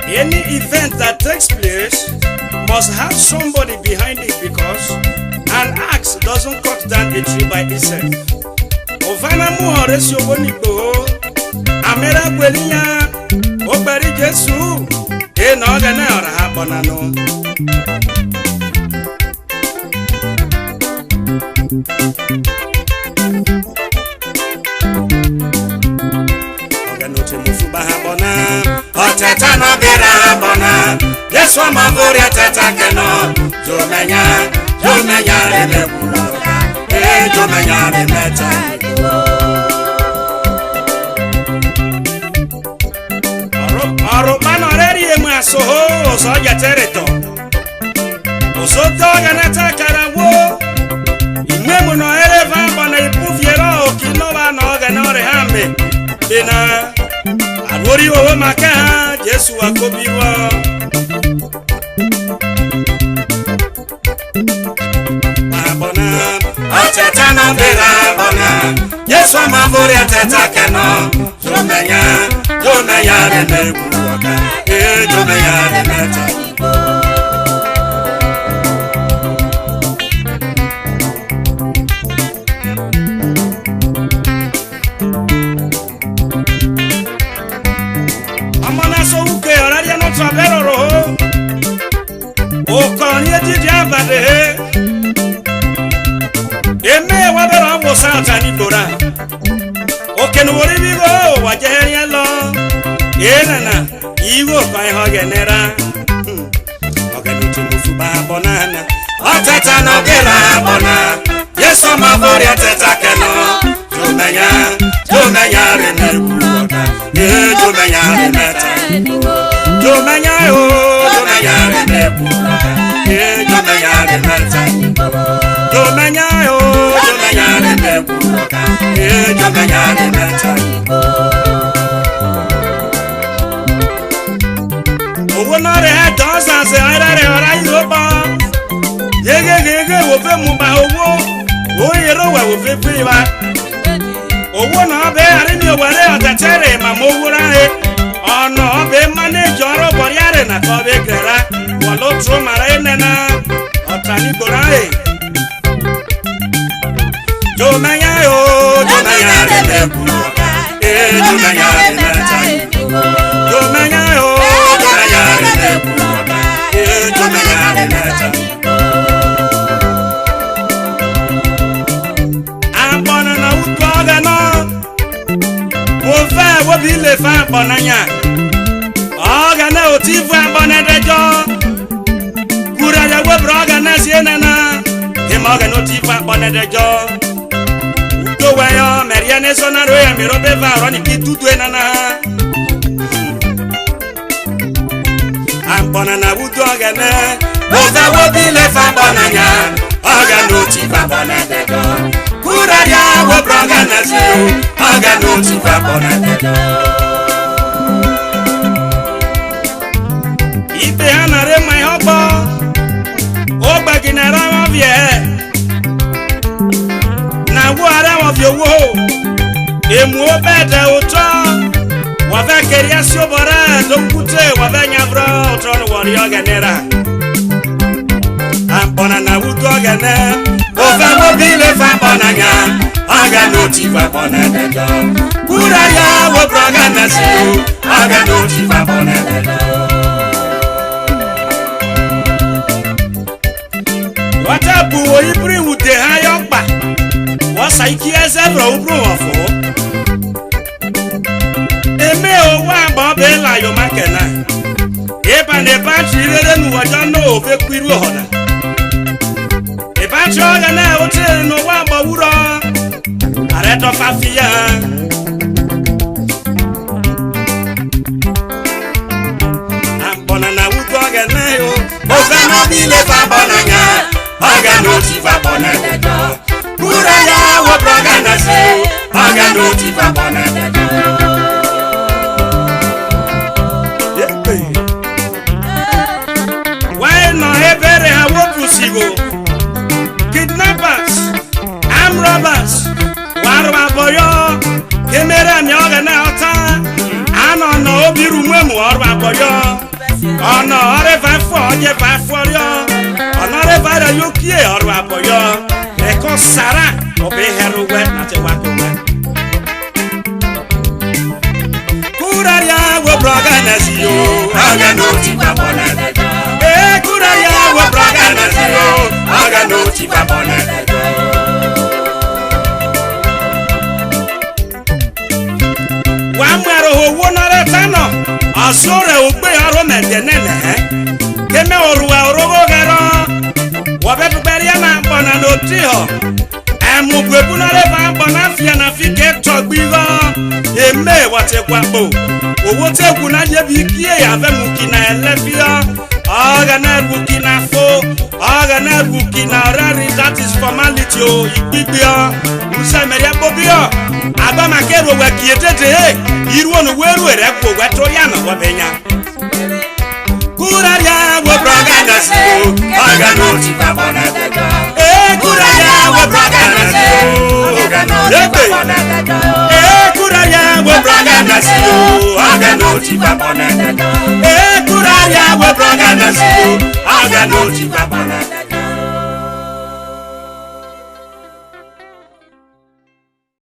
Any event that takes place must have somebody behind it, because an axe doesn't cut down a tree by itself. Ovana muhore si obonipo amera gweliya obari Jesu e na oga na ora ha bonano. Oga no te musuba ha bona oteta no bira bona Yesu amavori ateta keno jomenya le buloka e jomenya le meta Aromano reri e masoho soja tereto Osoto ganata karawo Imemu no eleva bana ipufiero kinova no ganore hambe Bina Agori owo maka Jesu akobiwa Abona Ateta no bera bona Yesu amavori ateta keno Jomenya le buloka e jomenya le meta Amana so uke oraria no travero roho O konie didi abade Eme wabero abo sata ni bora Okenu wori bigo wajeria lo Yenana iwo kai hogenera Ogenu tumusuba bonana Oteta no gera bona Yesu mavori ateta keno Jomenya rene buloka Jomenya rene meta Jomenya rene buloka Jomenya rene meta Jomenya rene buloka Jomenya rene meta Ogonore ha dansa se arare ora yoba Yege wo fe mu ba owo o yero wa wo fe fe ba Owo na be ari mi owere otetere ma mo wura he Ono be manage oro boriare na ko be grera Wolo tro mara enena otani bora he Jomenya re le buloka jomenya re meta Jomenya re le buloka jomenya re meta Abona na ukoga no Mo fa wo bi le fa bonanya Oga na otifu abona dejo Kura ya wo broga na sienana Imoga no tifu abona dejo Weyo meriane sonaro ya mirobe varoni kitutu enana Ampona na wudu ogene Oza wobile fa bonanya Oga no tifa bonededo Kura ya wobroga na siyo Oga no tifa bonededo Ipe anare mai hobo Ogba ginara wavye Of your woe, emu obede uto, wave keria siobora, don't put it, wavenya bro, tron warrior ganera. Ampona na utogane, ova mobile fa bonanya, aga notifa bonedego. Kuraya wobraga nasiu, aga notifa bonedego. Watabu wo ibri ude hayokba. Saiki ezebro ubru ofo Eme o wa bo be la yo makena Eba ne ba chirere nu wajo no ofe kwiru hoda Eba choga na ote no wa bo wuro Are to fafia Ambona na utoga na yo Ofe no bile fa bonanya Oga no ti fa bonanya Kuraya wobraga na se Aga no tifa bonedego Why no ebere ha wopusigo Kidnappers Arm robbers Warwa boyo Kemera mi oga boyo ono ore va fo je va forio ono ore va ra yokie oro aboyo e ko sara obe heruwe na te wa ko kuraria wo braga na sio aga no ti pa bona e kuraria wo braga na sio aga no ti pa bona wa mwero owo na re tano asore ogbe aro medenene keme oruwa orogo gero wa be beria na bona no ti ho emu gbebu na re ba bona fia na fike togbigo eme wate kwapo owo tegwu na je bi kie ya ve mu kina elefia aga na bukina fo aga na bukina rari that is formality o igbigbe musa meria bobio agba makero wa kietete iru onu weru ere ko weto ya na wabenya kuraria wo braga na si aga no ti babona kuraria wo braga na si aga no ti babona kuraria wo braga na si aga no ti babona kuraria wo braga na si aga no ti babona